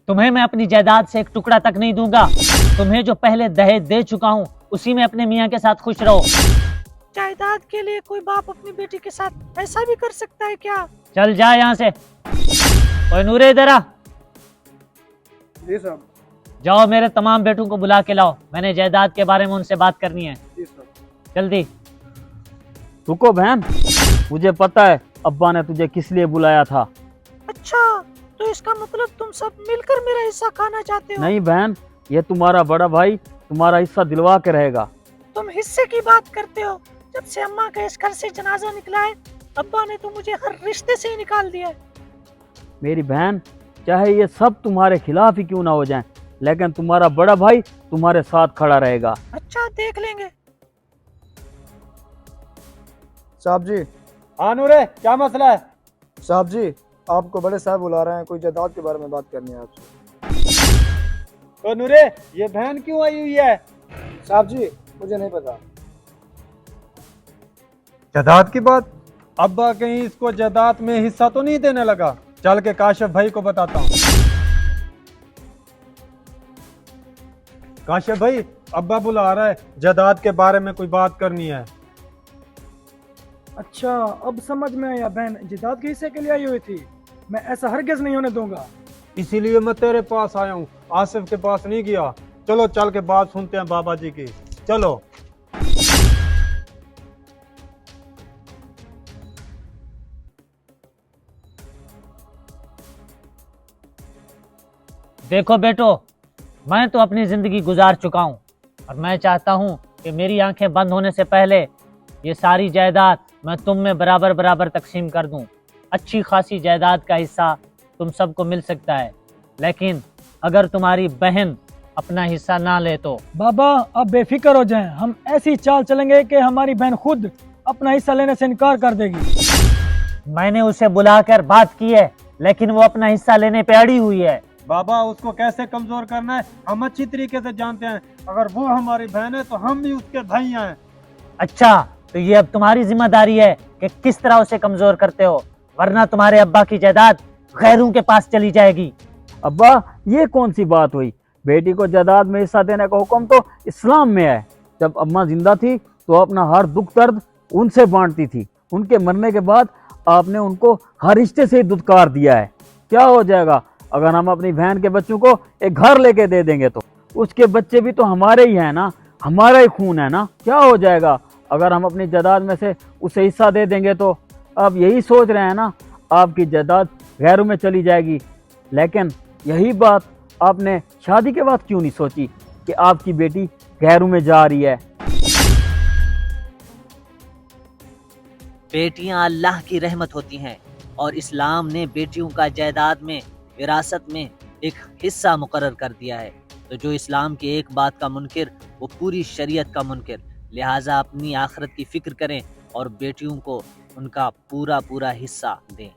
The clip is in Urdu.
تمہیں میں اپنی جائیداد سے ایک ٹکڑا تک نہیں دوں گا. تمہیں جو پہلے دہیج دے چکا ہوں اسی میں اپنے میاں کے ساتھ خوش رہو. جائیداد کے لیے کوئی باپ اپنی بیٹی کے ساتھ ایسا بھی کر سکتا ہے کیا؟ چل جا یہاں سے. اوے نورے ادھر آ. جی صاحب. جاؤ میرے تمام بیٹوں کو بلا کے لاؤ. میں نے جائیداد کے بارے میں ان سے بات کرنی ہے. جی صاحب. جلدی. رکو بہن، مجھے پتا ہے ابا نے تجھے کس لیے بلایا تھا. اچھا، تو اس کا مطلب تم سب مل کر میرا حصہ کھانا چاہتے ہو؟ نہیں بہن، یہ تمہارا بڑا بھائی تمہارا حصہ دلوا کے رہے گا. تم حصے کی بات کرتے ہو؟ جب سے اماں کا اس گھر سے جنازہ نکلا ہے ابا نے تو مجھے ہر رشتے سے ہی نکال دیا ہے. میری بہن، چاہے یہ سب تمہارے خلاف ہی کیوں نہ ہو جائیں لیکن تمہارا بڑا بھائی تمہارے ساتھ کھڑا رہے گا. اچھا، دیکھ لیں گے. صاحب جی. ہاں نورے، کیا مسئلہ ہے؟ صاحب جی، آپ کو بڑے صاحب بلا رہے ہیں، کوئی جائیداد کے بارے میں بات کرنی ہے آپ سے. تو نورے، یہ بہن کیوں آئی ہوئی ہے؟ صاحب جی مجھے نہیں پتا. جائیداد کی بات؟ ابا کہیں اس کو جائیداد میں حصہ تو نہیں دینے لگا؟ چل کے کاشف بھائی کو بتاتا ہوں. کاشف بھائی، ابا بلا رہا ہے، جائیداد کے بارے میں کوئی بات کرنی ہے. اچھا، اب سمجھ میں آیا. بہن جائیداد کے حصے کے لیے آئی ہوئی تھی. میں ایسا ہرگز نہیں ہونے دوں گا. اسی لیے میں تیرے پاس آیا ہوں، آصف کے پاس نہیں گیا. چلو چل کے بات سنتے ہیں بابا جی کی. چلو. دیکھو بیٹو، میں تو اپنی زندگی گزار چکا ہوں اور میں چاہتا ہوں کہ میری آنکھیں بند ہونے سے پہلے یہ ساری جائیداد میں تم میں برابر برابر تقسیم کر دوں. اچھی خاصی جائیداد کا حصہ تم سب کو مل سکتا ہے، لیکن اگر تمہاری بہن اپنا حصہ نہ لے تو. بابا اب بے فکر ہو جائیں. ہم ایسی چال چلیں گے کہ ہماری بہن خود اپنا حصہ لینے سے انکار کر دے گی. میں نے اسے بلا کر بات کی ہے لیکن وہ اپنا حصہ لینے پہ اڑی ہوئی ہے. بابا اس کو کیسے کمزور کرنا ہے ہم اچھی طریقے سے جانتے ہیں. اگر وہ ہماری بہن ہے تو ہم بھی اس کے بھائی ہیں. اچھا، تو یہ اب تمہاری ذمہ داری ہے کہ کس طرح اسے کمزور کرتے ہو، ورنہ تمہارے ابا کی جائیداد غیروں کے پاس چلی جائے گی. ابا، یہ کون سی بات ہوئی؟ بیٹی کو جائیداد میں حصہ دینے کا حکم تو اسلام میں ہے. جب اماں زندہ تھی تو اپنا ہر دکھ درد ان سے بانٹتی تھی. ان کے مرنے کے بعد آپ نے ان کو ہر رشتے سے دھتکار دیا ہے. کیا ہو جائے گا اگر ہم اپنی بہن کے بچوں کو ایک گھر لے کے دے دیں گے؟ تو اس کے بچے بھی تو ہمارے ہی ہیں نا، ہمارا ہی خون ہے نا. کیا ہو جائے گا اگر ہم اپنی جائیداد میں سے اسے حصہ دے دیں گے؟ تو آپ یہی سوچ رہے ہیں نا آپ کی جائیداد غیروں میں چلی جائے گی، لیکن یہی بات آپ نے شادی کے بعد کیوں نہیں سوچی کہ آپ کی بیٹی غیروں میں جا رہی ہے؟ بیٹیاں اللہ کی رحمت ہوتی ہیں اور اسلام نے بیٹیوں کا جائیداد میں وراثت میں ایک حصہ مقرر کر دیا ہے. تو جو اسلام کی ایک بات کا منکر وہ پوری شریعت کا منکر. لہٰذا اپنی آخرت کی فکر کریں اور بیٹیوں کو ان کا پورا حصہ دیں.